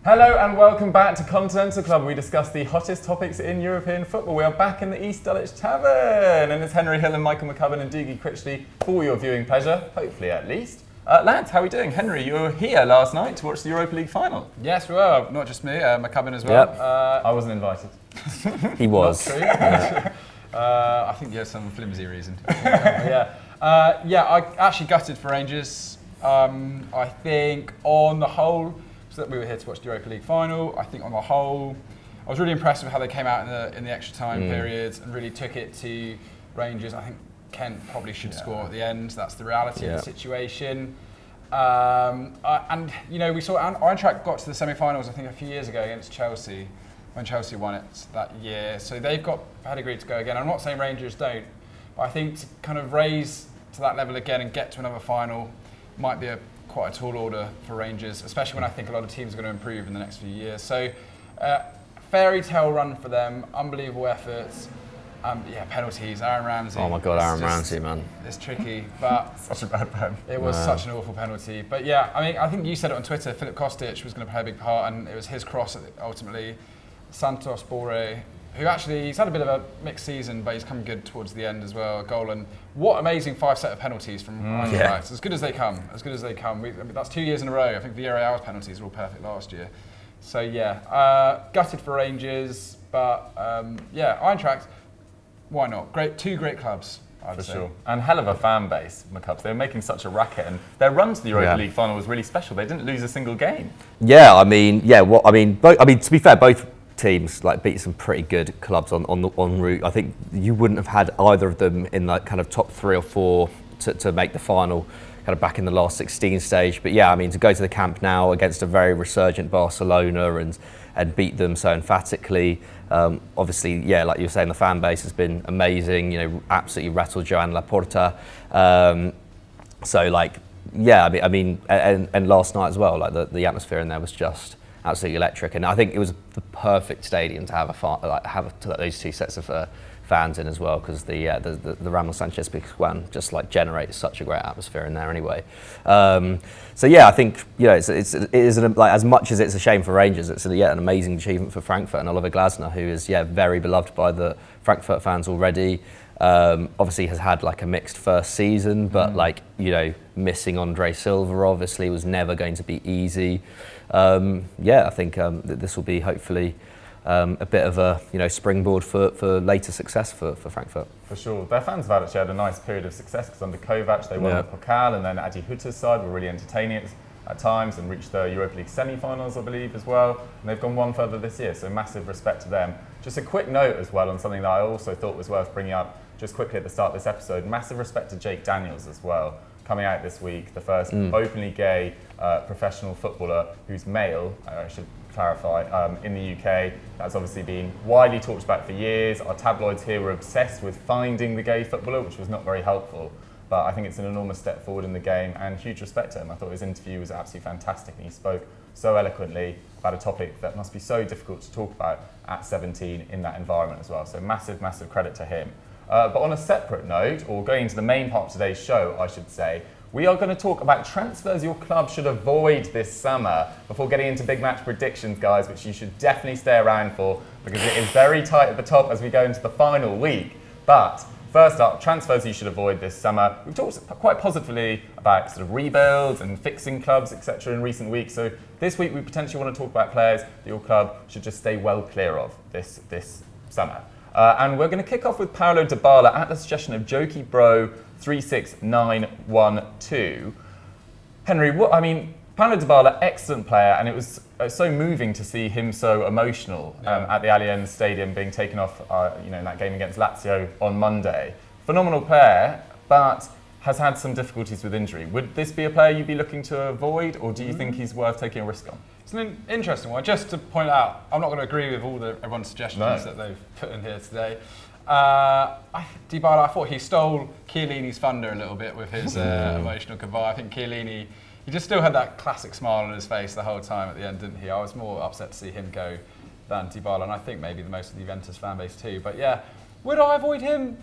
Hello and welcome back to Continental Club. We discuss the hottest topics in European football. We are back in the East Dulwich Tavern, and it's Henry Hill and Michael McCubbin and Doogie Critchley for your viewing pleasure, hopefully at least. Lads, how are we doing? Henry, you were here last night to watch the Europa League final. Yes, we were. Not just me, McCubbin as well. Yep. I wasn't invited. He was. Not true. I think you had some flimsy reason. I actually gutted for Rangers. I think on the whole, so that we were here to watch the Europa League final. I think on the whole, I was really impressed with how they came out in the extra time periods and really took it to Rangers. I think Kent probably should score at the end. That's the reality of the situation. And you know, we saw Eintracht got to the semi-finals I think a few years ago against Chelsea when Chelsea won it that year. So they've got pedigree to go again. I'm not saying Rangers don't, but I think to kind of raise to that level again and get to another final might be quite a tall order for Rangers, especially when I think a lot of teams are going to improve in the next few years. So fairy tale run for them, unbelievable efforts. Penalties, Aaron Ramsey. Oh my God, Aaron Ramsey, man. It's tricky, but Such a bad pen. it was such an awful penalty. But yeah, I mean, I think you said it on Twitter, Filip Kostic was going to play a big part, and it was his cross ultimately. Santos Borré, who actually, he's had a bit of a mixed season, but he's come good towards the end as well. A goal, and what amazing 5 set of penalties from Eintracht. As good as they come, that's 2 years in a row. I think Villarreal's penalties were all perfect last year. So yeah, gutted for Rangers, but Eintracht, why not? Two great clubs, I'd say. Sure. And hell of a fan base, McCubbs. They were making such a racket, and their run to the Europa League final was really special. They didn't lose a single game. Yeah, to be fair, both teams beat some pretty good clubs en route. I think you wouldn't have had either of them in that kind of top 3 or 4 to make the final, kind of back in the last 16 stage. But yeah, I mean, to go to the Camp Nou against a very resurgent Barcelona and beat them so emphatically. Obviously, yeah, like you were saying, the fan base has been amazing. You know, absolutely rattled Joan Laporta. And last night as well, like the atmosphere in there was just absolutely electric. And I think it was the perfect stadium to have those 2 sets of fans in as well, because the Ramon Sanchez Pizjuan just generates such a great atmosphere in there anyway. I think it is as much as it's a shame for Rangers, it's an amazing achievement for Frankfurt and Oliver Glasner, who is very beloved by the Frankfurt fans already. Obviously has had a mixed first season, but missing Andre Silva obviously was never going to be easy. I think this will be hopefully a bit of a springboard for later success for Frankfurt. For sure. Their fans have actually had a nice period of success, because under Kovac they won the Pokal, and then Adi Hütter's side were really entertaining at times and reached the Europa League semi-finals, I believe, as well. And they've gone one further this year, so massive respect to them. Just a quick note as well on something that I also thought was worth bringing up just quickly at the start of this episode. Massive respect to Jake Daniels as well, coming out this week, the first openly gay professional footballer who's male, I should clarify, in the UK. That's obviously been widely talked about for years. Our tabloids here were obsessed with finding the gay footballer, which was not very helpful. But I think it's an enormous step forward in the game, and huge respect to him. I thought his interview was absolutely fantastic, and he spoke so eloquently about a topic that must be so difficult to talk about at 17 in that environment as well. So massive, massive credit to him. But on a separate note, or going into the main part of today's show, I should say, we are going to talk about transfers your club should avoid this summer before getting into big match predictions, guys, which you should definitely stay around for, because it is very tight at the top as we go into the final week. But first up, transfers you should avoid this summer. We've talked quite positively about sort of rebuilds and fixing clubs, etc. in recent weeks. So this week we potentially want to talk about players that your club should just stay well clear of this summer. And we're going to kick off with Paulo Dybala at the suggestion of Jokey Bro 36912. Henry, Paulo Dybala, excellent player, and it was so moving to see him so emotional at the Allianz Stadium being taken off in that game against Lazio on Monday. Phenomenal player, but has had some difficulties with injury. Would this be a player you'd be looking to avoid, or do you think he's worth taking a risk on? It's an interesting one. Just to point out, I'm not going to agree with all everyone's suggestions that they've put in here today. Dybala, I thought he stole Chiellini's thunder a little bit with his emotional goodbye. I think Chiellini, he just still had that classic smile on his face the whole time at the end, didn't he? I was more upset to see him go than Dybala, and I think maybe the most of the Juventus fan base too. But yeah, would I avoid him?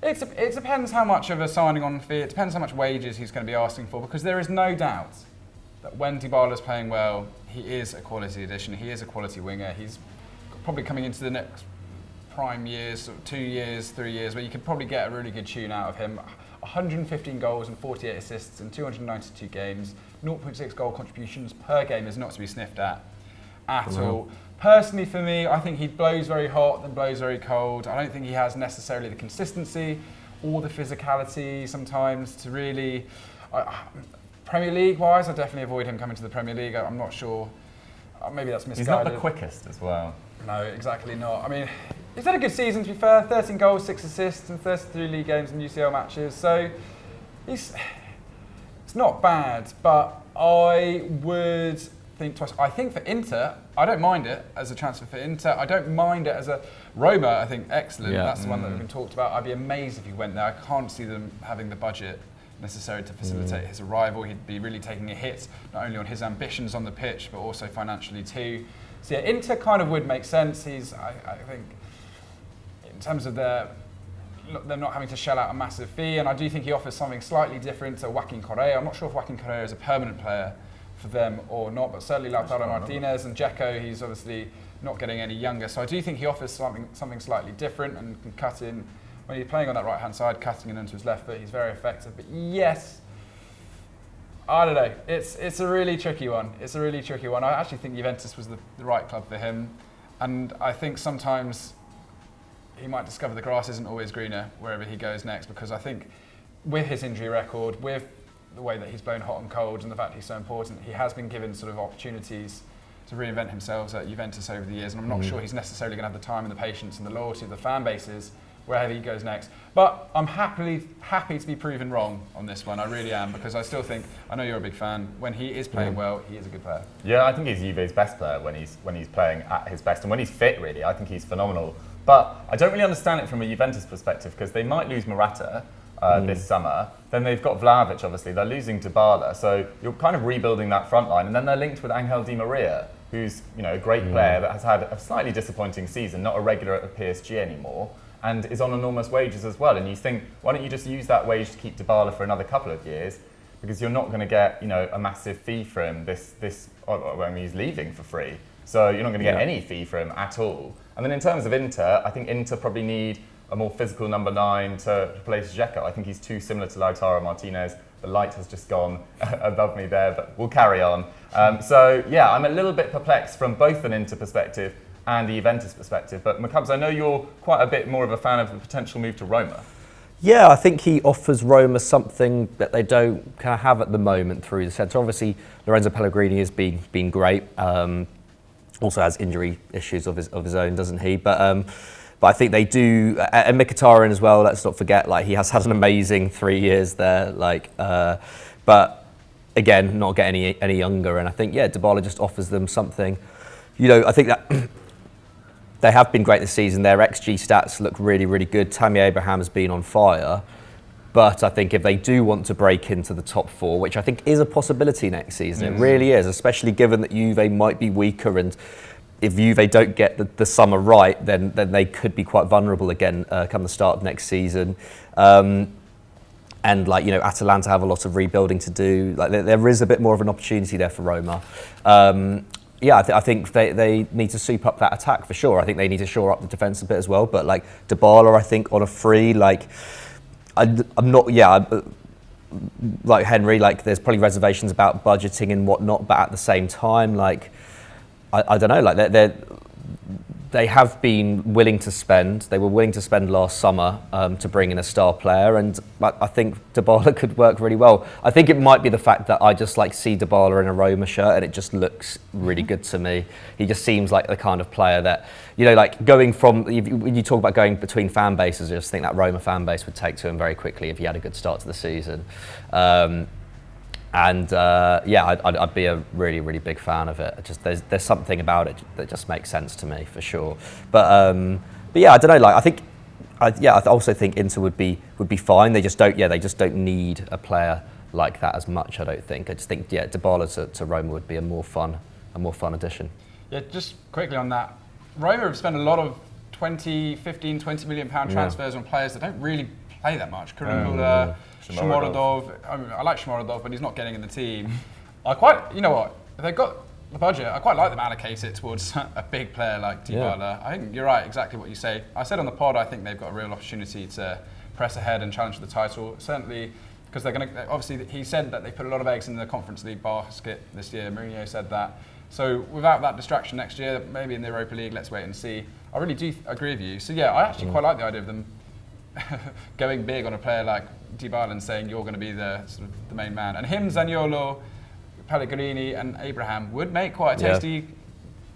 It depends how much of a signing on fee, it depends how much wages he's going to be asking for, because there is no doubt that when Dybala's playing well, he is a quality addition. He is a quality winger. He's probably coming into the next prime years, sort of 2 years, 3 years, where you could probably get a really good tune out of him. 115 goals and 48 assists in 292 games. 0.6 goal contributions per game is not to be sniffed at all. Personally, for me, I think he blows very hot, then blows very cold. I don't think he has necessarily the consistency or the physicality sometimes to really... Premier League-wise, I definitely avoid him coming to the Premier League. I'm not sure. Maybe that's misguided. He's not the quickest as well. No, exactly not. I mean, he's had a good season, to be fair. 13 goals, 6 assists in 33 league games and UCL matches. So it's not bad, but I would think twice. I think for Inter, I don't mind it as a transfer for Inter. I don't mind it as a Roma. I think excellent. Yeah. That's the one that we've been talked about. I'd be amazed if he went there. I can't see them having the budget necessary to facilitate his arrival. He'd be really taking a hit, not only on his ambitions on the pitch, but also financially too. So yeah, Inter kind of would make sense. He's, I think, in terms of they're not having to shell out a massive fee, and I do think he offers something slightly different to Joaquin Correa. I'm not sure if Joaquin Correa is a permanent player for them or not, but certainly Lautaro Martinez and Dzeko, he's obviously not getting any younger. So I do think he offers something slightly different and can cut in. When he's playing on that right-hand side, cutting in onto his left foot, he's very effective. But yes, I don't know. It's a really tricky one. It's a really tricky one. I actually think Juventus was the right club for him. And I think sometimes he might discover the grass isn't always greener wherever he goes next, because I think with his injury record, with the way that he's blown hot and cold and the fact he's so important, he has been given sort of opportunities to reinvent himself at Juventus over the years. And I'm not sure he's necessarily going to have the time and the patience and the loyalty of the fan bases wherever he goes next. But I'm happy to be proven wrong on this one. I really am, because I still think, I know you're a big fan, when he is playing well, he is a good player. Yeah, I think he's Juve's best player when he's playing at his best, and when he's fit, really, I think he's phenomenal. But I don't really understand it from a Juventus perspective, because they might lose Morata this summer. Then they've got Vlahovic, obviously. They're losing Dybala, so you're kind of rebuilding that front line, and then they're linked with Angel Di Maria, who's a great player that has had a slightly disappointing season, not a regular at PSG anymore, and is on enormous wages as well. And you think, why don't you just use that wage to keep Dybala for another couple of years? Because you're not going to get, a massive fee for him when he's leaving for free. So you're not going to get any fee for him at all. And then in terms of Inter, I think Inter probably need a more physical number 9 to replace Dzeko. I think he's too similar to Lautaro Martinez. The light has just gone above me there, but we'll carry on. So yeah, I'm a little bit perplexed from both an Inter perspective and the Juventus perspective. But Macubs, I know you're quite a bit more of a fan of the potential move to Roma. Yeah, I think he offers Roma something that they don't kind of have at the moment through the centre. Obviously, Lorenzo Pellegrini has been great. Also has injury issues of his own, doesn't he? But I think they do, and Mkhitaryan as well. Let's not forget, he has had an amazing 3 years there. But again, not getting any younger. And I think Dybala just offers them something. I think that. They have been great this season. Their XG stats look really, really good. Tammy Abraham has been on fire. But I think if they do want to break into the top 4, which I think is a possibility next season, it really is, especially given that Juve might be weaker, and if Juve don't get the summer right, then they could be quite vulnerable again come the start of next season. And Atalanta have a lot of rebuilding to do. There is a bit more of an opportunity there for Roma. I think they need to soup up that attack for sure. I think they need to shore up the defence a bit as well. But Dybala, I think on a free, I'm not. Like Henry, there's probably reservations about budgeting and whatnot. But at the same time, I don't know. They have been willing to spend. They were willing to spend last summer to bring in a star player, and I think Dybala could work really well. I think it might be the fact that I just see Dybala in a Roma shirt, and it just looks really good to me. He just seems like the kind of player that, going from, when you talk about going between fan bases, I just think that Roma fan base would take to him very quickly if he had a good start to the season. I'd be a really, really big fan of it. There's something about it that just makes sense to me for sure. But I don't know. I also think Inter would be fine. They just don't need a player like that as much. I don't think. I just think Dybala to Roma would be a more fun addition. Yeah, just quickly on that, Roma have spent a lot of 20 million pound transfers on players that don't really play that much. Shomorodov. I like Shomorodov, but he's not getting in the team. You know what? If they've got the budget, I quite like them allocate it towards a big player like Dybala. Yeah. I think you're right, exactly what you say. I said on the pod, I think they've got a real opportunity to press ahead and challenge for the title. Certainly, because they're going to, obviously, he said that they put a lot of eggs in the Conference League basket this year. Mourinho said that. So without that distraction next year, maybe in the Europa League, let's wait and see. I really do agree with you. So yeah, I actually quite like the idea of them going big on a player like Dybala and saying you're going to be the sort of the main man. And him, Zaniolo, Pellegrini and Abraham would make quite a tasty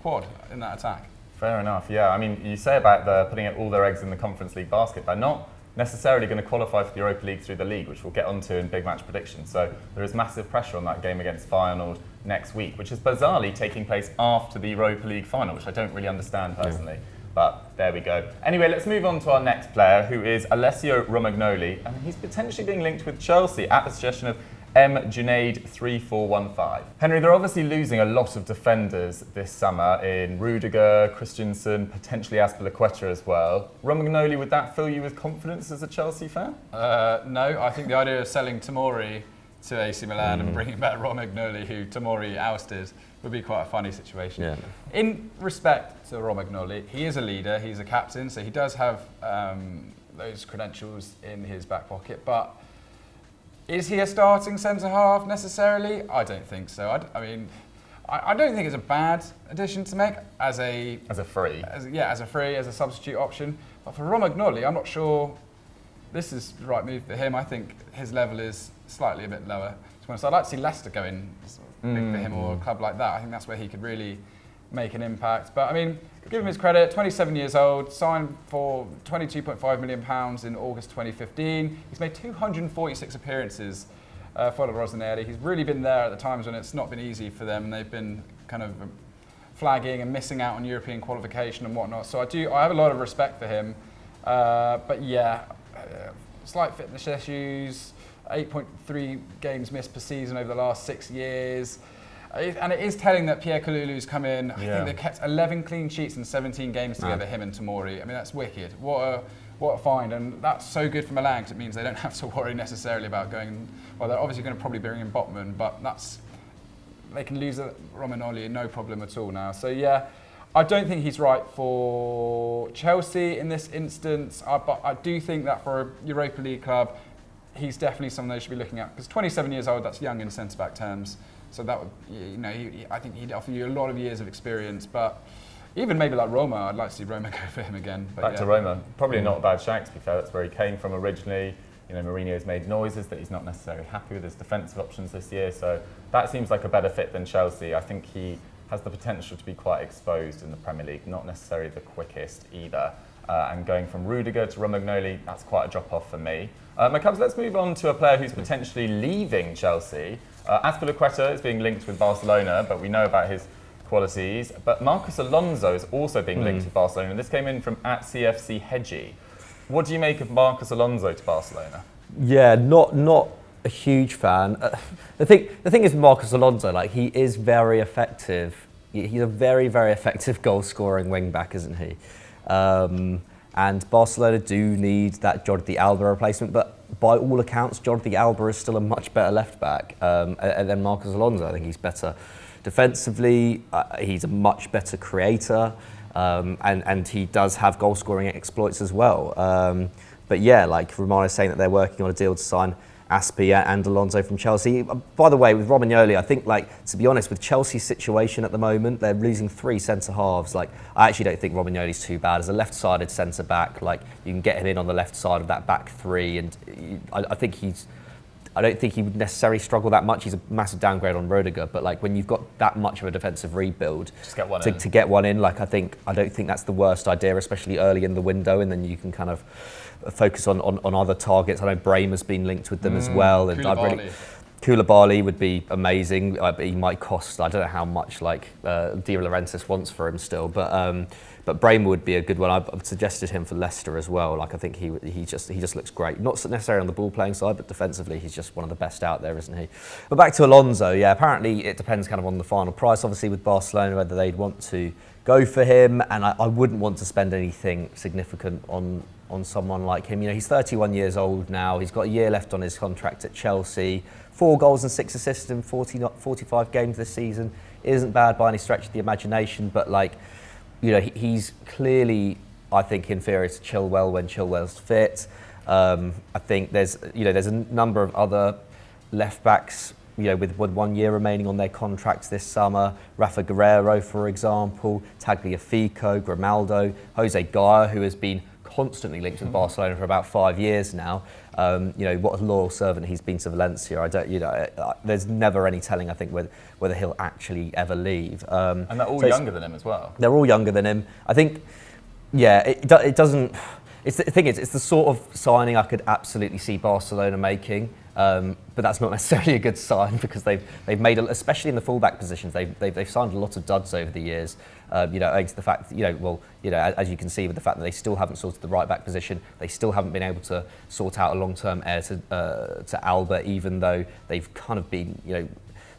quad in that attack. Fair enough, yeah. I mean, you say about putting all their eggs in the Conference League basket. They're not necessarily going to qualify for the Europa League through the league, which we'll get onto in big match predictions. So there is massive pressure on that game against Feyenoord next week, which is bizarrely taking place after the Europa League final, which I don't really understand personally. Yeah. But there we go. Anyway, let's move on to our next player, who is Alessio Romagnoli, and he's potentially being linked with Chelsea at the suggestion of Junaid3415. Henry, they're obviously losing a lot of defenders this summer in Rudiger, Christensen, potentially Azpilicueta as well. Romagnoli, would that fill you with confidence as a Chelsea fan? No, I think the idea of selling Tomori to AC Milan and bringing back Romagnoli, who Tomori ousted, would be quite a funny situation. Yeah. In respect to Romagnoli, he is a leader, he's a captain, so he does have those credentials in his back pocket, but is he a starting centre-half necessarily? I don't think so. I don't think it's a bad addition to make as a free. As a substitute option. But for Romagnoli, I'm not sure this is the right move for him. I think his level is slightly a bit lower. So I'd like to see Leicester go in big for him, or a club like that. I think that's where he could really make an impact. But I mean, give him his credit, 27 years old, signed for £22.5 million in August 2015. He's made 246 appearances for the Rossoneri. He's really been there at the times when it's not been easy for them. They've been kind of flagging and missing out on European qualification and whatnot. So I have a lot of respect for him. But yeah, slight fitness issues, 8.3 games missed per season over the last 6 years. And it is telling that Pierre Kalulu's come in. I think they've kept 11 clean sheets in 17 games together, him and Tomori. I mean, that's wicked. What a find. And that's so good for Milan, because it means they don't have to worry necessarily about going. Well, they're obviously going to probably bring in Botman, but they can lose Romagnoli no problem at all now. So yeah, I don't think he's right for Chelsea in this instance. But I do think that for a Europa League club, he's definitely someone they should be looking at. Because 27 years old, that's young in centre-back terms. So that would, I think he'd offer you a lot of years of experience. But even maybe like Roma, I'd like to see Roma go for him again. But Back to Roma, probably not a bad shout, to be fair. That's where he came from originally. Mourinho's made noises that he's not necessarily happy with his defensive options this year. So that seems like a better fit than Chelsea. I think he has the potential to be quite exposed in the Premier League, not necessarily the quickest either. And going from Rudiger to Romagnoli, that's quite a drop-off for me. My Cubs, let's move on to a player who's potentially leaving Chelsea. Azpilicueta is being linked with Barcelona, but we know about his qualities. But Marcos Alonso is also being linked with Barcelona. This came in from @CFC Hedgie. What do you make of Marcos Alonso to Barcelona? Yeah, not a huge fan. The thing is with Marcos Alonso, like, he is very effective. He's a very, very effective goal-scoring wing-back, isn't he? And Barcelona do need that Jordi Alba replacement, but by all accounts, Jordi Alba is still a much better left-back than Marcos Alonso. I think he's better defensively, he's a much better creator, and he does have goal-scoring exploits as well. But yeah, like Romano's saying that they're working on a deal to sign Aspi and Alonso from Chelsea. By the way, with Romagnoli, I think, like, to be honest, with Chelsea's situation at the moment, they're losing 3 centre-halves. Like, I actually don't think Romagnoli's too bad. As a left-sided centre-back, like, you can get him in on the left side of that back three, and I don't think he would necessarily struggle that much. He's a massive downgrade on Rudiger, but like, when you've got that much of a defensive rebuild, just get one to get one in, like, I don't think that's the worst idea, especially early in the window, and then you can kind of focus on other targets. I know Bremer's been linked with them as well, and Koulibaly would be amazing, but he might cost, I don't know how much, like De Laurentiis wants for him still, but Bremer would be a good one. I've suggested him for Leicester as well. Like, I think he just looks great. Not necessarily on the ball playing side, but defensively he's just one of the best out there, isn't he? But back to Alonso, yeah, apparently it depends kind of on the final price, obviously, with Barcelona, whether they'd want to go for him, and I wouldn't want to spend anything significant on on someone like him. You know, he's 31 years old now. He's got a year left on his contract at Chelsea. 4 goals and 6 assists in 45 games this season. Isn't bad by any stretch of the imagination, but like, you know, he's clearly, I think, inferior to Chilwell when Chilwell's fit. I think there's a number of other left backs, you know, with 1 year remaining on their contracts this summer. Rafa Guerreiro, for example, Tagliafico, Grimaldo, Jose Gaya, who has been constantly linked with Barcelona for about 5 years now. You know, what a loyal servant he's been to Valencia. There's never any telling, I think, whether he'll actually ever leave. And they're all younger than him as well. They're all younger than him. I think, yeah, it doesn't. It's the thing is, it's the sort of signing I could absolutely see Barcelona making. But that's not necessarily a good sign because they've made, especially in the fullback positions, they've signed a lot of duds over the years. You know, owing to the fact, as you can see with the fact that they still haven't sorted the right back position, they still haven't been able to sort out a long-term heir to Alba, even though they've kind of been, you know,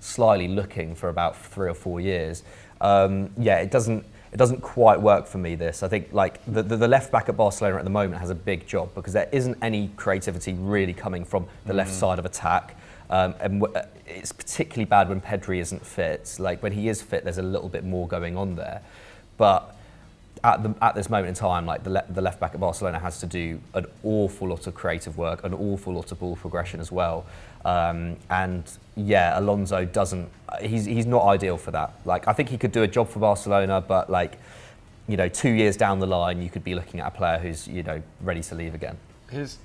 slyly looking for about 3 or 4 years. It doesn't quite work for me, this. I think like the left back at Barcelona at the moment has a big job because there isn't any creativity really coming from the left side of attack. It's particularly bad when Pedri isn't fit. Like when he is fit, there's a little bit more going on there. But at this moment in time, like the left back at Barcelona has to do an awful lot of creative work, an awful lot of ball progression as well. Alonso doesn't. He's not ideal for that. Like I think he could do a job for Barcelona, but like, you know, 2 years down the line, you could be looking at a player who's, you know, ready to leave again. His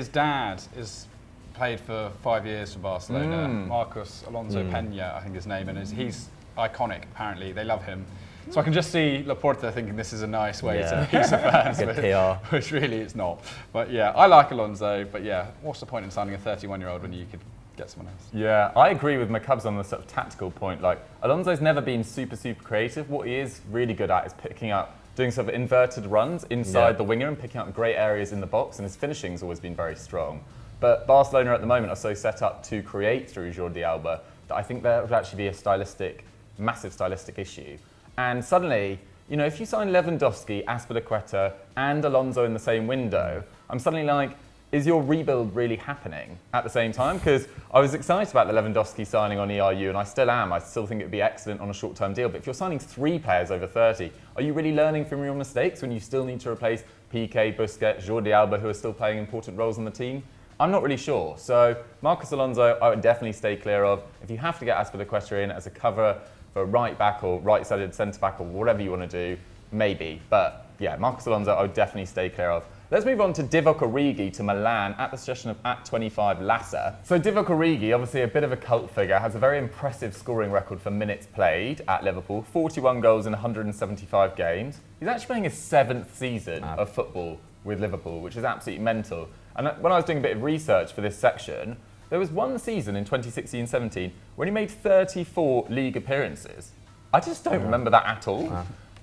dad is played for 5 years for Barcelona. Marcos Alonso Peña, I think his name, and he's iconic. Apparently, they love him. So I can just see Laporta thinking this is a nice way to appease the fans, Good PR. Which really it's not. But yeah, I like Alonso, but yeah, what's the point in signing a 31-year-old when you could get someone else? Yeah, I agree with McCubbs on the sort of tactical point. Like, Alonso's never been super creative. What he is really good at is picking up, doing sort of inverted runs inside the winger and picking up great areas in the box, and his finishing's always been very strong. But Barcelona at the moment are so set up to create through Jordi Alba that I think there would actually be a massive stylistic issue. And suddenly, you know, if you sign Lewandowski, Azpilicueta and Alonso in the same window, I'm suddenly like, is your rebuild really happening at the same time? Because I was excited about the Lewandowski signing on ERU, and I still am. I still think it would be excellent on a short-term deal. But if you're signing 3 players over 30, are you really learning from your mistakes when you still need to replace Piqué, Busquets, Jordi Alba, who are still playing important roles on the team? I'm not really sure. So Marcos Alonso, I would definitely stay clear of. If you have to get Azpilicueta in as a cover for right back or right-sided centre-back or whatever you want to do, maybe. But yeah, Marcos Alonso, I would definitely stay clear of. Let's move on to Divock Origi to Milan at the suggestion of @25 Lassa. So Divock Origi, obviously a bit of a cult figure, has a very impressive scoring record for minutes played at Liverpool, 41 goals in 175 games. He's actually playing his 7th season of football with Liverpool, which is absolutely mental. And when I was doing a bit of research for this section, there was one season in 2016-17 when he made 34 league appearances. I just don't remember that at all.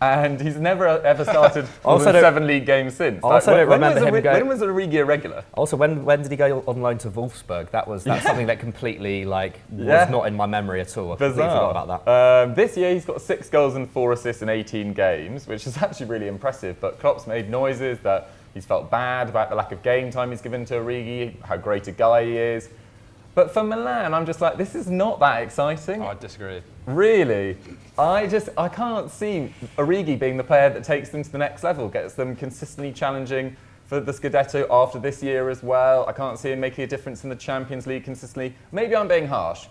And he's never ever started more than 7 league games since. When was Origi a regular? Also, when did he go on loan to Wolfsburg? That's something that completely was not in my memory at all. I completely forgot about that. This year he's got 6 goals and 4 assists in 18 games, which is actually really impressive. But Klopp's made noises that he's felt bad about the lack of game time he's given to Origi, how great a guy he is. But for Milan, I'm just like, this is not that exciting. Oh, I disagree. Really? I can't see Origi being the player that takes them to the next level, gets them consistently challenging for the Scudetto after this year as well. I can't see him making a difference in the Champions League consistently. Maybe I'm being harsh,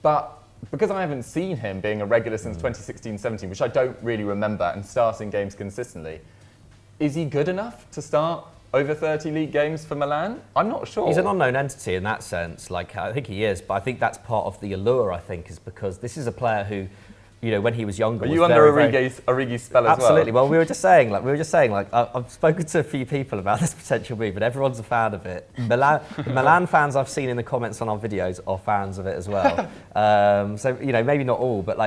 but because I haven't seen him being a regular since 2016-17, which I don't really remember, and starting games consistently, is he good enough to start over 30 league games for Milan? I'm not sure. He's an unknown entity in that sense. Like, I think he is, but I think that's part of the allure, I think, is because this is a player who, you know, when he was younger, Are you under Origi's spell as well? Absolutely. Well, we were just saying, I've spoken to a few people about this potential move, and everyone's a fan of it. Milan fans I've seen in the comments on our videos are fans of it as well. So, you know, maybe not all, but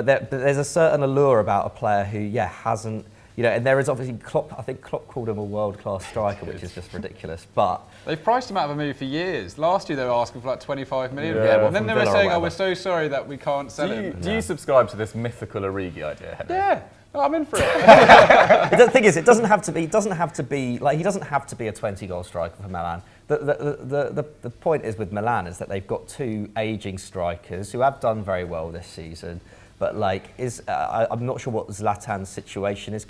there's a certain allure about a player who, hasn't. You know, and there is obviously Klopp. I think Klopp called him a world-class striker, which is just ridiculous. But they've priced him out of a move for years. Last year they were asking for like 25 million. And then they were saying, "Oh, we're so sorry that we can't sell him." Do you subscribe to this mythical Origi idea, Henry? Yeah, Oh, I'm in for it. The thing is, it doesn't have to be. He doesn't have to be a 20-goal striker for Milan. The point is with Milan is that they've got two aging strikers who have done very well this season. But I'm not sure what Zlatan's situation is.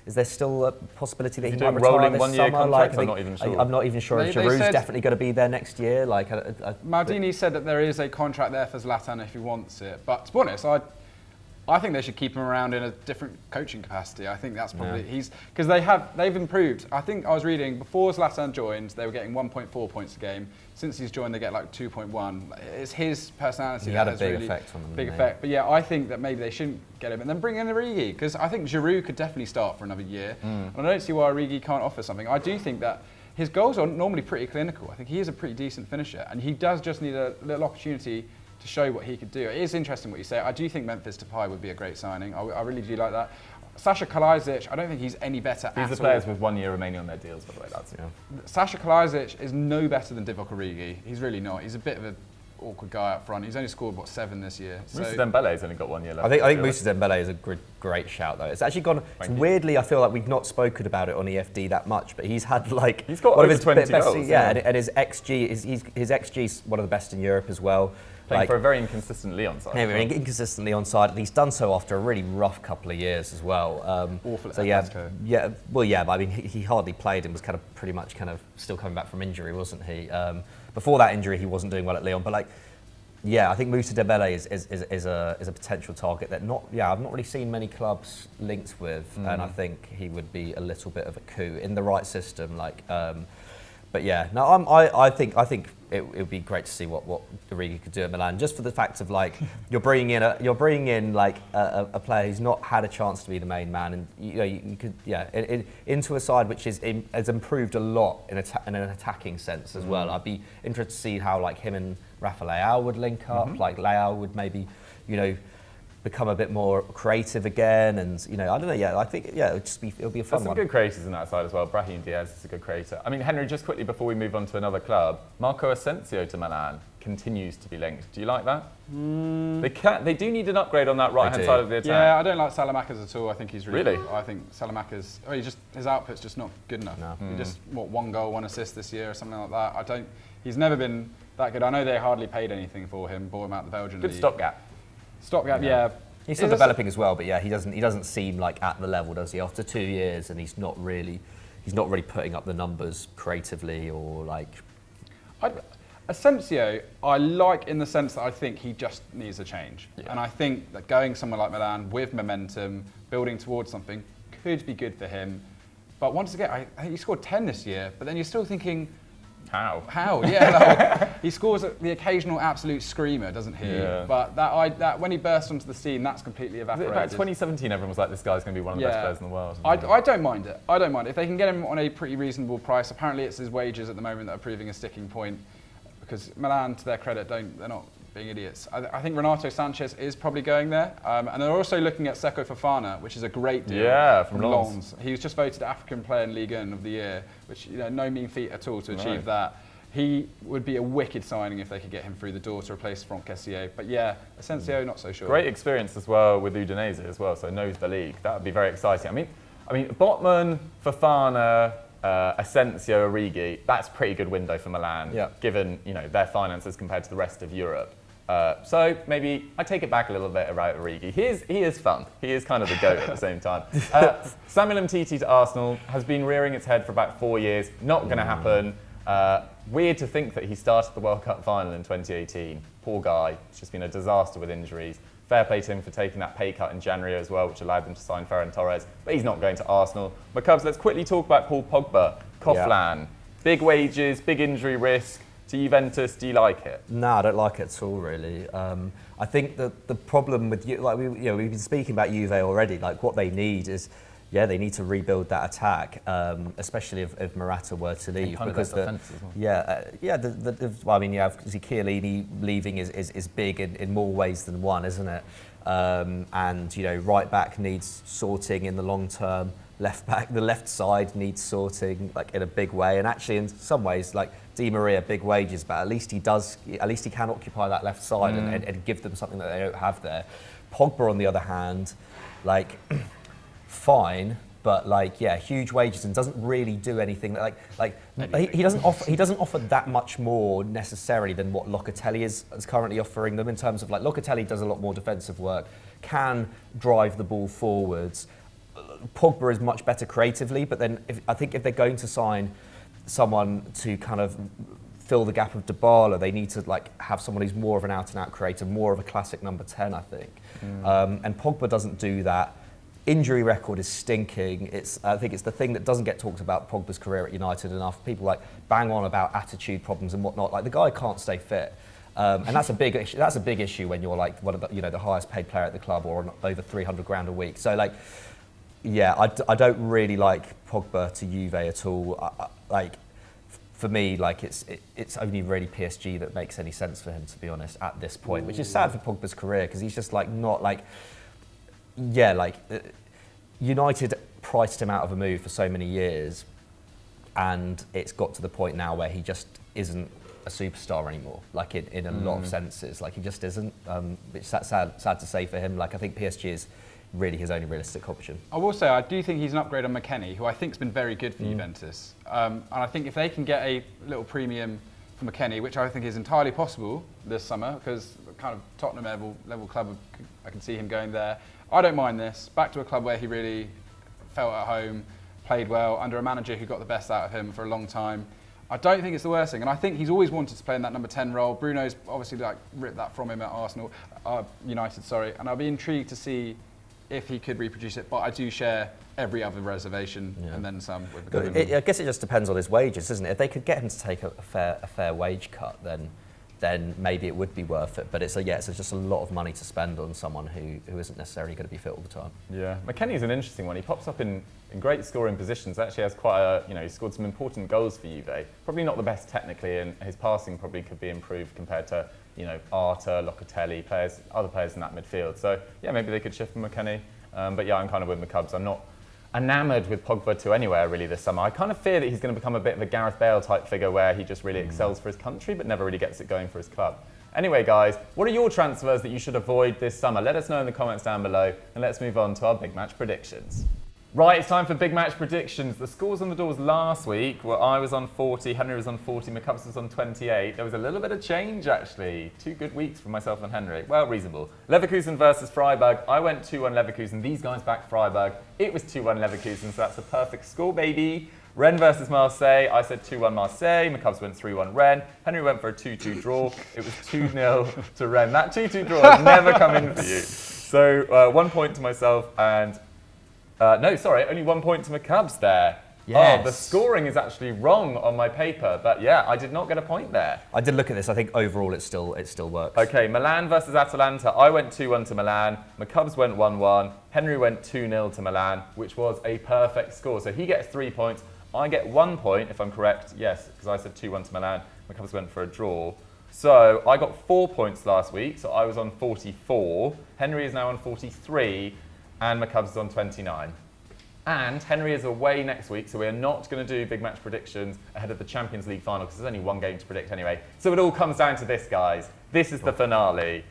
Is there still a possibility that he might retire this summer? I'm not even sure. I'm not even sure if Giroud's definitely going to be there next year. Maldini said that there is a contract there for Zlatan if he wants it. But to be honest, I think they should keep him around in a different coaching capacity. I think that's probably because they've improved. I think I was reading before Zlatan joined, they were getting 1.4 points a game. Since he's joined, they get like 2.1. It's his personality. He had a big effect on them. Big effect. But yeah, I think that maybe they shouldn't get him and then bring in Origi because I think Giroud could definitely start for another year. And I don't see why Origi can't offer something. I do think that his goals are normally pretty clinical. I think he is a pretty decent finisher, and he does just need a little opportunity to show what he could do. It is interesting what you say. I do think Memphis Depay would be a great signing. I really do like that. Sasha Kalajdzic, I don't think he's any better at all. These are players with 1 year remaining on their deals, by the way, lads. Yeah. Sasha Kalajdzic is no better than Divock Origi. He's really not. He's a bit of an awkward guy up front. He's only scored, 7 this year. Moussa Dembele's only got 1 year left. I think Moussa Dembele is a great shout, though. It's actually gone. Weirdly, I feel like we've not spoken about it on EFD that much, but he's had he's got one of his 20 goals. And his XG his XG is one of the best in Europe as well. Playing for a very inconsistent Lyon side. Yeah, very inconsistent Lyon side. And he's done so after a really rough couple of years as well. Awful. So but I mean, he hardly played and was pretty much still coming back from injury, wasn't he? Before that injury, he wasn't doing well at Lyon. But I think Moussa Dembele is a potential target that I've not really seen many clubs linked with, and I think he would be a little bit of a coup in the right system. But yeah, no, I think it would be great to see what Origi could do at Milan, just for the fact of you're bringing in a player who's not had a chance to be the main man, and you could into a side which has improved a lot in an attacking sense as well. I'd be interested to see how him and Rafa Leao would link up. Leao would maybe become a bit more creative again, and I don't know. Yeah, I think it'll be a fun one. There's some good creators in that side as well. Brahim Diaz is a good creator. I mean, Henry, just quickly before we move on to another club, Marco Asensio to Milan continues to be linked. Do you like that? They do need an upgrade on that right hand side of the attack. Yeah, I don't like Salamakers at all. I think he's really. I think Salamakers. His output's just not good enough. No. He just 1 goal, 1 assist this year or something like that. He's never been that good. I know they hardly paid anything for him. Bought him out the Belgian league. Good stopgap. Yeah. He's still developing as well, but he doesn't seem at the level, does he? After 2 years, and he's not really putting up the numbers creatively or Asensio, I like in the sense that I think he just needs a change, and I think that going somewhere like Milan with momentum, building towards something, could be good for him. But once again, I think he scored 10 this year, but then you're still thinking. How? Yeah, he scores the occasional absolute screamer, doesn't he? Yeah. But that when he burst onto the scene, that's completely evaporated. Back 2017, everyone was like, "This guy's going to be one of the best players in the world." I don't mind it. I don't mind it. If they can get him on a pretty reasonable price. Apparently, it's his wages at the moment that are proving a sticking point. Because Milan, to their credit, they're not being idiots. I think Renato Sanchez is probably going there, and they're also looking at Seko Fofana, which is a great deal. Yeah, from Lens. He was just voted African Player in Ligue 1 of the Year, which no mean feat at all to achieve that. He would be a wicked signing if they could get him through the door to replace Franck Kessié. But yeah, Asensio, not so sure. Great experience as well with Udinese as well, so knows the league. That would be very exciting. I mean, Botman, Fofana, Asensio, Origi, that's a pretty good window for Milan, given their finances compared to the rest of Europe. So maybe I take it back a little bit about Origi. He is fun. He is kind of the GOAT at the same time. Samuel Umtiti to Arsenal has been rearing its head for about 4 years. Not going to happen. Weird to think that he started the World Cup final in 2018. Poor guy. It's just been a disaster with injuries. Fair play to him for taking that pay cut in January as well, which allowed them to sign Ferran Torres. But he's not going to Arsenal. But Cubs, let's quickly talk about Paul Pogba. Coughlin. Big wages, big injury risk. To Juventus, do you like it? No, I don't like it at all, really. I think that the problem with we've been speaking about Juve already. What they need is, they need to rebuild that attack, especially if Morata were to leave. Because Chiellini leaving is big in more ways than one, isn't it? And right back needs sorting in the long term. The left side needs sorting in a big way, and actually in some ways Di Maria, big wages, but at least he can occupy that left side and give them something that they don't have there. Pogba, on the other hand, like fine, but like huge wages and doesn't really do anything. He doesn't offer that much more necessarily than what Locatelli is currently offering them in terms of like Locatelli does a lot more defensive work, can drive the ball forwards. Pogba is much better creatively, but then I think if they're going to sign someone to kind of fill the gap of Dybala, they need to like have someone who's more of an out-and-out creator, more of a classic number 10, I think. And Pogba doesn't do that. Injury record is stinking. I think it's the thing that doesn't get talked about Pogba's career at United enough. People like bang on about attitude problems and whatnot. Like the guy can't stay fit, and that's a big issue. That's a big issue when you're like one of the highest paid player at the club or on over 300 grand a week. So like, I don't really like Pogba to Juve at all. For me, like it's only really PSG that makes any sense for him, to be honest, at this point, which is sad for Pogba's career because he's just like not like. United priced him out of a move for so many years, and it's got to the point now where he just isn't a superstar anymore. Like in a lot of senses, like he just isn't. It's sad to say for him. Like I think PSG is really his only realistic option. I will say I do think he's an upgrade on McKennie, who I think's been very good for Juventus. And I think if they can get a little premium for McKennie, which I think is entirely possible this summer, because kind of Tottenham level club, I can see him going there. I don't mind this. Back to a club where he really felt at home, played well, under a manager who got the best out of him for a long time. I don't think it's the worst thing, and I think he's always wanted to play in that number 10 role. Bruno's obviously like ripped that from him at United, and I'll be intrigued to see if he could reproduce it, but I do share every other reservation and then some. I guess it just depends on his wages, isn't it? If they could get him to take a fair wage cut, then maybe it would be worth it. But it's just a lot of money to spend on someone who isn't necessarily going to be fit all the time. Yeah, McKennie's an interesting one. He pops up in great scoring positions. Actually has quite he scored some important goals for Juve. Probably not the best technically, and his passing probably could be improved compared to Arta, Locatelli, other players in that midfield. So maybe they could shift from McKennie. But I'm kind of with the Cubs. I'm not enamoured with Pogba to anywhere really this summer. I kind of fear that he's going to become a bit of a Gareth Bale type figure where he just really excels for his country but never really gets it going for his club. Anyway guys, what are your transfers that you should avoid this summer? Let us know in the comments down below, and let's move on to our big match predictions. Right, it's time for big match predictions. The scores on the doors last week were I was on 40, Henry was on 40, McCubbs was on 28. There was a little bit of change actually. 2 good weeks for myself and Henry. Well, reasonable. Leverkusen versus Freiburg. I went 2-1 Leverkusen. These guys backed Freiburg. It was 2-1 Leverkusen, so that's a perfect score, baby. Rennes versus Marseille. I said 2-1 Marseille. McCubbs went 3-1 Rennes. Henry went for a 2-2 draw. It was 2-0 to Rennes. That 2-2 draw has never come in for you. So 1 point to myself and... only 1 point to McCubbs there. Yes. Oh, the scoring is actually wrong on my paper, but I did not get a point there. I did look at this. I think overall it still works. Okay, Milan versus Atalanta. I went 2-1 to Milan. McCubbs went 1-1. Henry went 2-0 to Milan, which was a perfect score. So he gets 3 points. I get 1 point, if I'm correct. Yes, because I said 2-1 to Milan. McCubbs went for a draw. So I got 4 points last week, so I was on 44. Henry is now on 43. And McCubbs is on 29. And Henry is away next week, so we are not going to do big match predictions ahead of the Champions League final because there's only one game to predict anyway. So it all comes down to this, guys. This is the finale.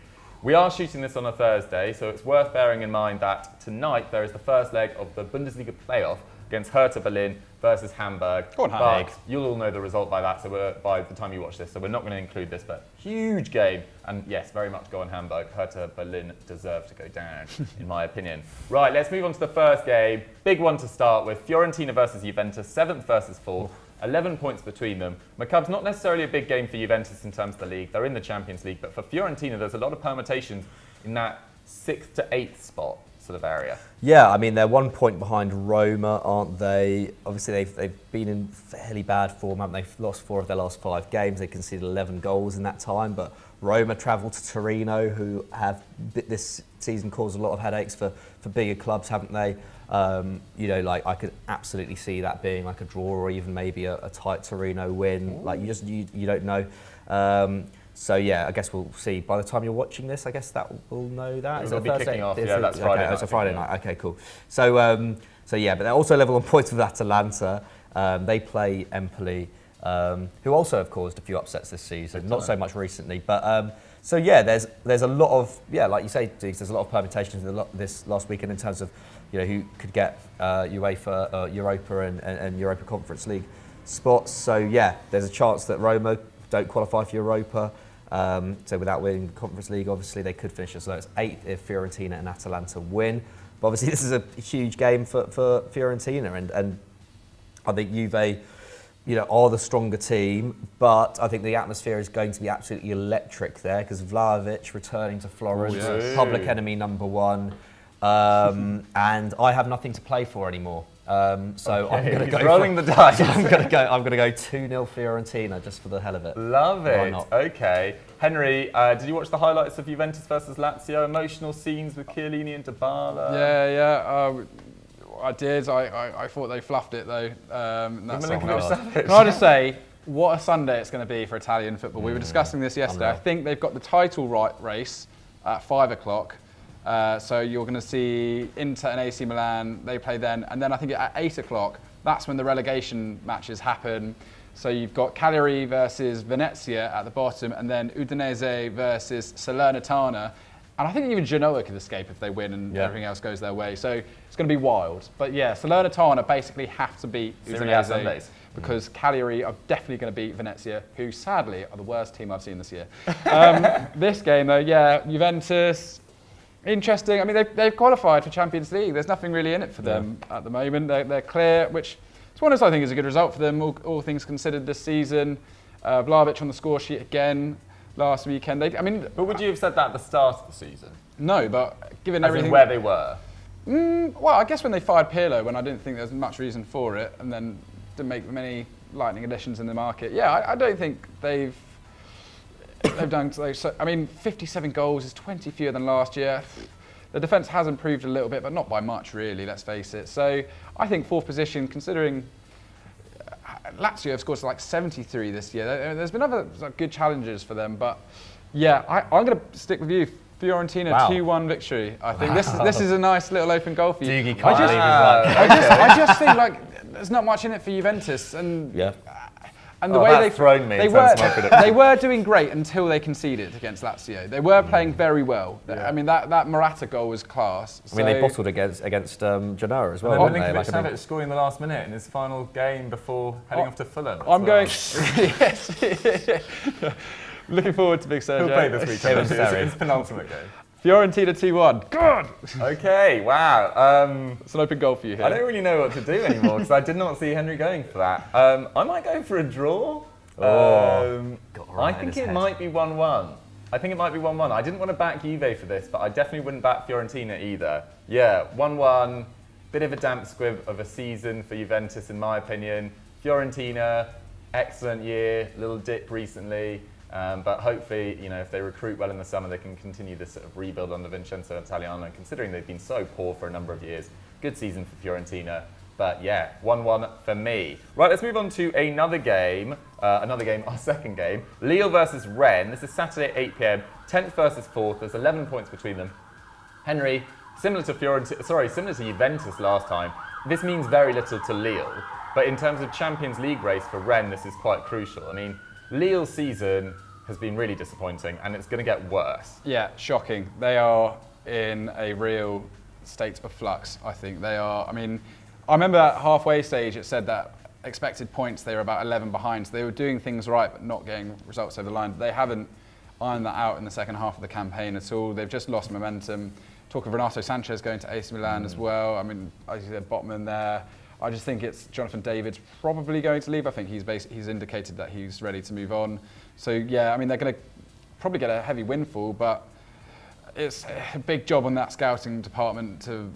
We are shooting this on a Thursday, so it's worth bearing in mind that tonight there is the first leg of the Bundesliga playoff against Hertha Berlin versus Hamburg. Go on, Hamburg. But you'll all know the result by that, so by the time you watch this, so we're not going to include this, but huge game. And yes, very much go on Hamburg. Hertha Berlin deserve to go down, in my opinion. Right, let's move on to the first game. Big one to start with. Fiorentina versus Juventus, 7th versus 4th. 11 points between them. McCubbs, not necessarily a big game for Juventus in terms of the league. They're in the Champions League, but for Fiorentina, there's a lot of permutations in that 6th to 8th spot sort of area. Yeah, I mean, they're 1 point behind Roma, aren't they? Obviously, they've been in fairly bad form, haven't they? They've lost 4 of their last 5 games. They conceded 11 goals in that time, but Roma travelled to Torino, who have this season caused a lot of headaches for bigger clubs, haven't they? I could absolutely see that being like a draw or even maybe a tight Torino win. Ooh. Like you don't know. I guess we'll see. By the time you're watching this, I guess that we'll know that. It'll be kicking off. Yeah, that's Friday night. It's a Friday night. Okay, cool. So but they're also level on points with Atalanta. They play Empoli, who also have caused a few upsets this season. Not so much recently, but So yeah, there's a lot of, like you say, Deeks, there's a lot of permutations this last weekend in terms of, who could get UEFA, Europa and Europa Conference League spots. So yeah, there's a chance that Roma don't qualify for Europa. So without winning the Conference League, obviously they could finish as low as 8th if Fiorentina and Atalanta win. But obviously this is a huge game for Fiorentina, and I think Juve, are the stronger team, but I think the atmosphere is going to be absolutely electric there because Vlahovic returning to Florence, public enemy number 1, and I have nothing to play for anymore. So I'm going to go rolling the dice. I'm going to go 2-0 Fiorentina just for the hell of it. Love it. Why not? Okay, Henry, did you watch the highlights of Juventus versus Lazio? Emotional scenes with Chiellini and Dybala. Yeah. I did. I thought they fluffed it though. Can I just say what a Sunday it's going to be for Italian football? We were discussing this yesterday. I think they've got the title race at 5 o'clock. So you're going to see Inter and AC Milan, they play then. And then I think at 8 o'clock, that's when the relegation matches happen. So you've got Cagliari versus Venezia at the bottom, and then Udinese versus Salernitana. And I think even Genoa could escape if they win and everything else goes their way. So it's going to be wild. But yeah, Salernitana basically have to beat Udinese because Cagliari are definitely going to beat Venezia, who sadly are the worst team I've seen this year. This game though, Juventus, interesting. I mean, they've qualified for Champions League. There's nothing really in it for them at the moment. They're clear, which to be honest, I think is a good result for them, all things considered this season. Vlahovic on the score sheet again last weekend. But would you have said that at the start of the season? No, but given As everything... in where they were? Well, I guess when they fired Pirlo, when I didn't think there was much reason for it, and then didn't make many lightning additions in the market. Yeah, I don't think they've done... So, I mean, 57 goals is 20 fewer than last year. The defence has improved a little bit, but not by much, really, let's face it. So I think 4th position, considering Lazio have scored like 73 this year. There's been other good challenges for them, but yeah, I'm going to stick with you. Fiorentina 2-1 victory. I think this is a nice little open goal for you. I just think like there's not much in it for Juventus, and and the way they were doing great until they conceded against Lazio. They were playing very well. I mean that Morata goal was class. I mean they bottled against Genoa as well. And then Milinkovic-Savic scoring the last minute in his final game before heading off to Fulham. I'm going. Yes. Looking forward to Big Sergio. He'll play this weekend. It's penultimate game. Fiorentina 2-1. Good. Okay, wow. It's an open goal for you here. I don't really know what to do anymore because I did not see Henry going for that. I might go for a draw. I think it might be 1-1. I didn't want to back Juve for this, but I definitely wouldn't back Fiorentina either. Yeah, 1-1. Bit of a damp squib of a season for Juventus, in my opinion. Fiorentina, excellent year. Little dip recently. But hopefully, if they recruit well in the summer, they can continue this sort of rebuild under Vincenzo Italiano, considering they've been so poor for a number of years. Good season for Fiorentina. But yeah, 1-1 for me. Right, let's move on to another game, our second game. Lille versus Rennes. This is Saturday, 8 p.m. 10th versus 4th. There's 11 points between them. Henry, similar to Juventus last time, this means very little to Lille. But in terms of Champions League race for Rennes, this is quite crucial. I mean, Lille's season has been really disappointing, and it's going to get worse. Yeah, shocking. They are in a real state of flux, I think. They are, I remember at halfway stage it said that expected points, they were about 11 behind. So they were doing things right, but not getting results over the line. They haven't ironed that out in the second half of the campaign at all. They've just lost momentum. Talk of Renato Sanchez going to AC Milan as well. As you said, Botman there. I just think it's Jonathan David's probably going to leave. I think he's indicated that he's ready to move on. So yeah, they're going to probably get a heavy windfall, but it's a big job on that scouting department to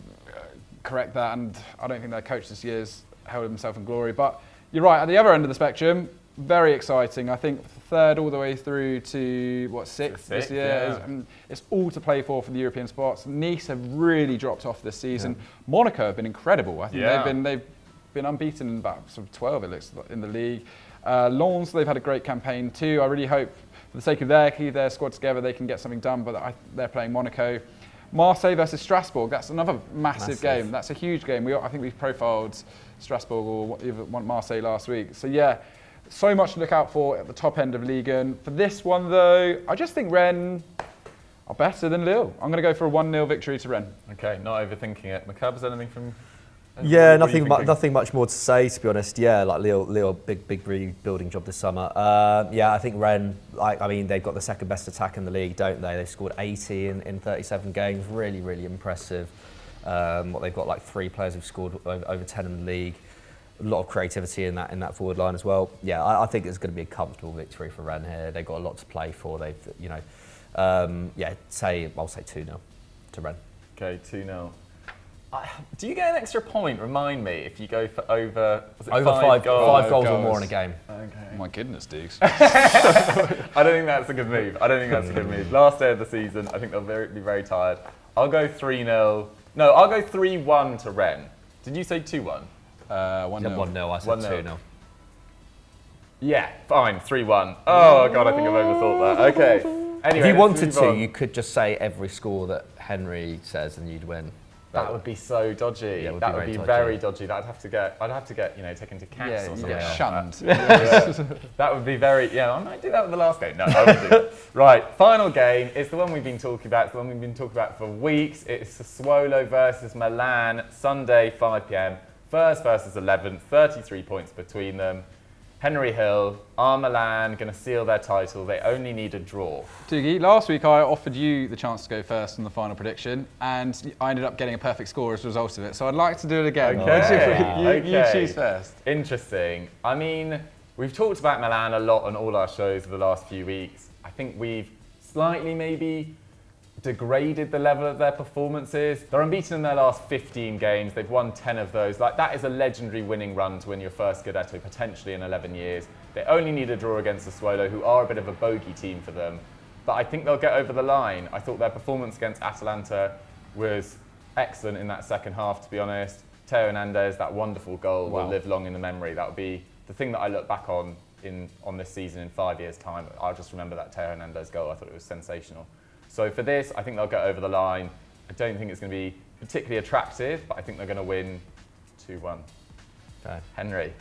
correct that. And I don't think their coach this year's held himself in glory. But you're right, at the other end of the spectrum, very exciting. I think 3rd all the way through to 6th this year. Yeah. It's all to play for the European spots. Nice have really dropped off this season. Yeah. Monaco have been incredible. I think they've been unbeaten in about sort of 12 it looks like in the league. Lens, they've had a great campaign too. I really hope for the sake of their squad together they can get something done, but they're playing Monaco. Marseille versus Strasbourg, that's another massive game. That's a huge game. I think we've profiled Strasbourg or even Marseille last week. So yeah, So much to look out for at the top end of Ligue 1. For this one, though, I just think Rennes are better than Lille. I'm going to go for a 1-0 victory to Rennes. Okay, not overthinking it. Macabs, anything from? Yeah, nothing much more to say, to be honest. Yeah, like Lille, big rebuilding job this summer. Yeah, I think Rennes, I mean, they've got the second best attack in the league, don't they? They've scored 80 in 37 games. Really, really impressive. What they've got, like 3 players who've scored over 10 in the league. A lot of creativity in that forward line as well. Yeah, I think it's going to be a comfortable victory for Rennes here. They've got a lot to play for. They've, I'll say 2-0 to Rennes. Okay, 2-0. Do you get an extra point? Remind me if you go for over 5 goals or more in a game. Okay. Oh my goodness, Dukes. I don't think that's a good move. Last day of the season, I think they'll be very tired. I'll go 3-0. No, I'll go 3-1 to Rennes. Did you say 2-1? 1-0. 1-0. I said 2-0. Yeah, fine. 3-1. Oh god, I think I've overthought that. Okay. Anyway, if you wanted to, you could just say every score that Henry says, and you'd win. That would be so dodgy. Yeah, that would be very dodgy. I'd have to get, taken to CAS or something. Yeah, shunned. That would be very. Yeah, I might do that with the last game. No, I would do. Right, final game. It's the one we've been talking about. It's the one we've been talking about for weeks. It's Sassuolo versus Milan, Sunday, 5 p.m. First versus 11th, 33 points between them. Henry Hill, are Milan going to seal their title? They only need a draw. Doogie, last week I offered you the chance to go first in the final prediction, and I ended up getting a perfect score as a result of it. So I'd like to do it again. Okay. You choose first. Interesting. I mean, we've talked about Milan a lot on all our shows over the last few weeks. I think we've slightly maybe degraded the level of their performances. They're unbeaten in their last 15 games. They've won 10 of those. Like, that is a legendary winning run to win your first Scudetto, potentially in 11 years. They only need a draw against Sassuolo, who are a bit of a bogey team for them. But I think they'll get over the line. I thought their performance against Atalanta was excellent in that second half, to be honest. Teo Hernandez, that wonderful goal, will live long in the memory. That would be the thing that I look back on this season in 5 years' time. I'll just remember that Teo Hernandez goal. I thought it was sensational. So for this, I think they'll get over the line. I don't think it's going to be particularly attractive, but I think they're going to win 2-1. Okay. Henry.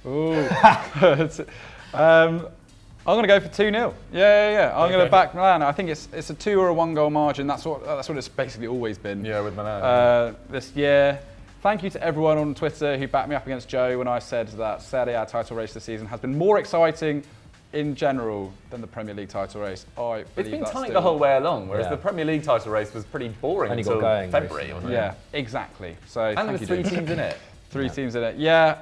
Ooh. I'm going to go for 2-0. Yeah. I'm going to back Milan. I think it's a 2 or a 1 goal margin. That's what it's basically always been. Yeah, with Milan. This year. Thank you to everyone on Twitter who backed me up against Joe when I said that Serie A title race this season has been more exciting in general than the Premier League title race. It's been tight the whole way along, whereas the Premier League title race was pretty boring until February. Wasn't it? Yeah, exactly. So and there was 3 teams in it. 3 teams in it. Yeah,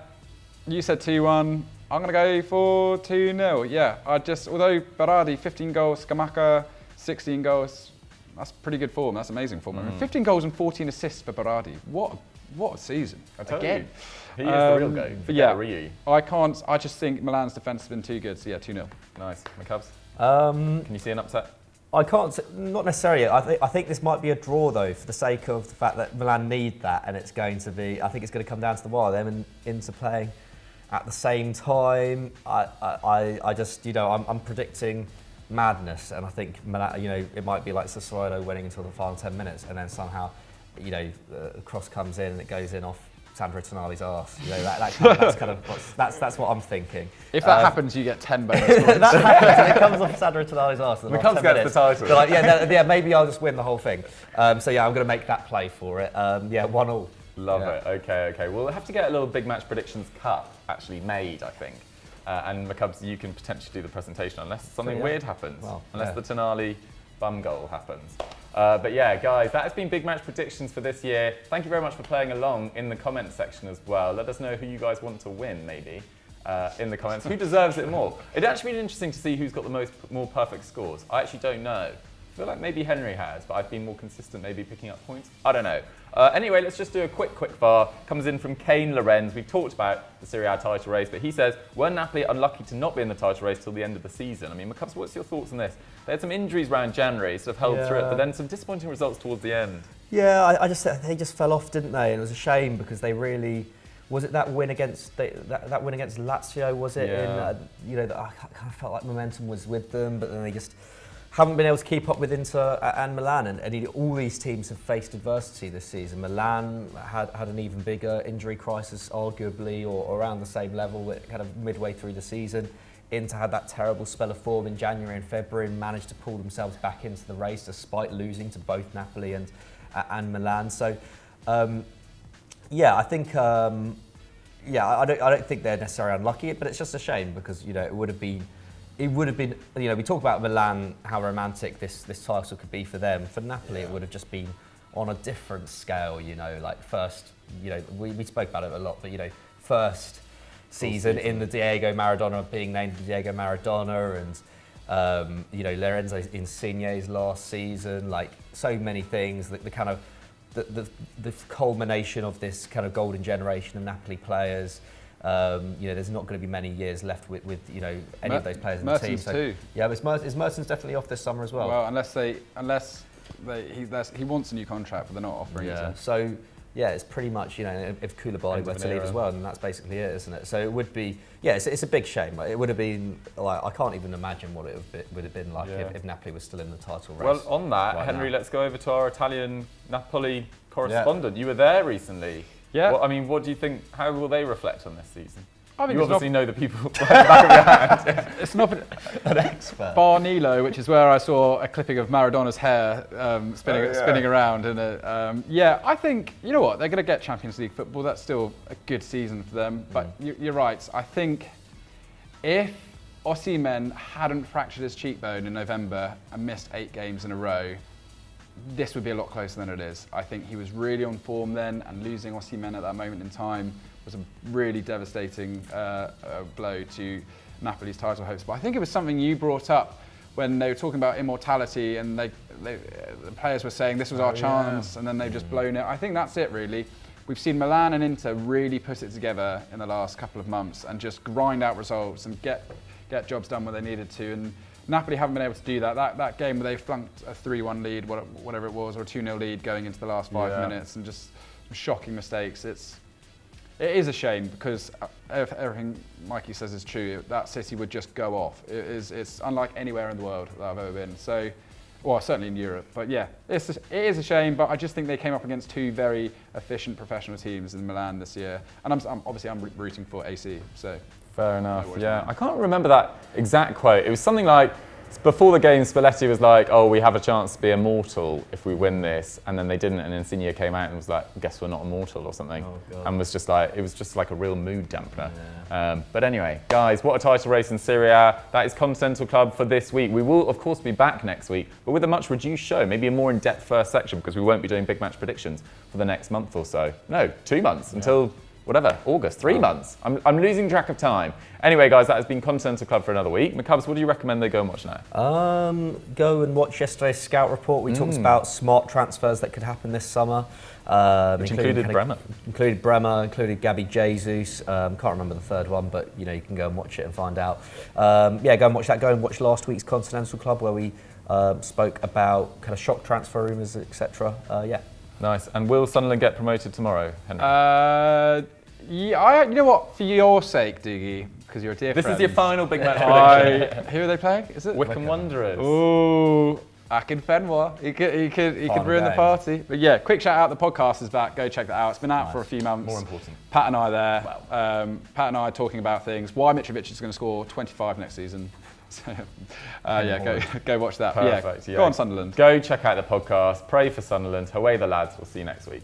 you said 2-1. I'm going to go for 2-0. Yeah, although Berardi, 15 goals, Scamacca, 16 goals, that's pretty good form. That's amazing form. I mean, 15 goals and 14 assists for Berardi. What a season. Again. He is the real goat. But yeah, I just think Milan's defence has been too good. So yeah, 2-0. Nice. Macabs? Can you see an upset? I can't, not necessarily. I think this might be a draw though, for the sake of the fact that Milan need that, and it's going to be. I think it's going to come down to the wire. Them and Inter playing at the same time. I just, I'm predicting madness, and I think Milan, it might be like Sassuolo winning until the final 10 minutes, and then somehow, a cross comes in and it goes in off Sandro Tonali's arse. That's what I'm thinking. If that happens, you get 10 bonus points. That happens and it comes off Sandro Tonali's arse. Macabs gets the title. Like, maybe I'll just win the whole thing. So yeah, I'm going to make that play for it. 1-1. Love it. Okay. We'll have to get a little Big Match Predictions Cup actually made, I think. And Macabs, you can potentially do the presentation unless something weird happens. Unless the Tonali bum goal happens. But yeah, guys, that has been Big Match Predictions for this year. Thank you very much for playing along in the comments section as well. Let us know who you guys want to win, maybe, in the comments. Who deserves it more? It'd actually be interesting to see who's got the more perfect scores. I actually don't know. I feel like maybe Henry has, but I've been more consistent maybe picking up points. I don't know. Anyway, let's just do a quick fire. Comes in from Kane Lorenz. We've talked about the Serie A title race, but he says, were Napoli unlucky to not be in the title race till the end of the season? I mean, Macabs, what's your thoughts on this? They had some injuries around January, sort of held through it, but then some disappointing results towards the end. Yeah, they just fell off, didn't they? And it was a shame because they really. Was it that win against that win against Lazio? Was it? Yeah. I kind of felt like momentum was with them, but then they just haven't been able to keep up with Inter and Milan, and all these teams have faced adversity this season. Milan had an even bigger injury crisis, arguably, or around the same level, kind of midway through the season. Inter had that terrible spell of form in January and February and managed to pull themselves back into the race despite losing to both Napoli and Milan. So, I think, I don't think they're necessarily unlucky, but it's just a shame because it would have been. We talk about Milan, how romantic this title could be for them. For Napoli, it would have just been on a different scale. Like first, we spoke about it a lot, but first season in the Diego Maradona, being named Diego Maradona, and Lorenzo Insigne's last season, like so many things. The kind of the culmination of this kind of golden generation of Napoli players. There's not going to be many years left with any of those players in the team. So, too. Yeah, but Mertens definitely off this summer as well. Well, unless he wants a new contract, but they're not offering it. Yeah. So it's pretty much if Koulibaly were to leave as well, then that's basically it, isn't it? So it would be it's a big shame. It would have been like I can't even imagine what it would have been like if Napoli was still in the title race. Well, on that, Henry, let's go over to our Italian Napoli correspondent. You were there recently. Yeah. Well, I mean, what do you think? How will they reflect on this season? I think you obviously know the people at the back of your hand. It's not an expert. Bar Nilo, which is where I saw a clipping of Maradona's hair spinning around. And I think they're going to get Champions League football. That's still a good season for them. But you're right. I think if Osimhen hadn't fractured his cheekbone in November and missed 8 games in a row, this would be a lot closer than it is. I think he was really on form then, and losing Osimhen at that moment in time was a really devastating blow to Napoli's title hopes. But I think it was something you brought up when they were talking about immortality, and the players were saying this was our chance, and then they've just blown it. I think that's it, really. We've seen Milan and Inter really put it together in the last couple of months and just grind out results and get jobs done where they needed to. And Napoli haven't been able to do that. That game where they flunked a 3-1 lead, whatever it was, or a 2-0 lead going into the last 5 minutes, and just shocking mistakes. It is a shame because if everything Mikey says is true, that City would just go off. It's unlike anywhere in the world that I've ever been. So, well, certainly in Europe. But yeah, it is a shame. But I just think they came up against 2 very efficient professional teams in Milan this year, and I'm rooting for AC. So. Fair enough, yeah. I can't remember that exact quote. It was something like, before the game, Spalletti was like, oh, we have a chance to be immortal if we win this. And then they didn't, and Insigne came out and was like, guess we're not immortal or something. And was just like, it was just like a real mood dampener. Yeah. But anyway, guys, what a title race in Serie A. That is Continental Club for this week. We will, of course, be back next week, but with a much reduced show, maybe a more in-depth first section, because we won't be doing big match predictions for the next month or so. No, 2 months until... whatever, August, 3 months. I'm losing track of time. Anyway, guys, that has been Continental Club for another week. McCubbs, what do you recommend they go and watch now? Go and watch yesterday's Scout Report. We talked about smart transfers that could happen this summer. Which included Bremer. Included Bremer, included Gabby Jesus. Can't remember the third one, but you can go and watch it and find out. Go and watch that. Go and watch last week's Continental Club where we spoke about kind of shock transfer rumours, etc. Nice. And will Sunderland get promoted tomorrow, Henry? You know what? For your sake, Doogie, because you're a dear friend. This is your final big match prediction. Who are they playing? Is it Wycombe Wanderers? Ooh, Akin Fenwa. He could ruin the party. But yeah, quick shout out. The podcast is back. Go check that out. It's been out for a few months. More important. Pat and I there. Wow. Pat and I are talking about things. Why Mitrovic is going to score 25 next season. So, go watch that. Perfect. Go on, Sunderland. Go check out the podcast. Pray for Sunderland. Away the lads. We'll see you next week.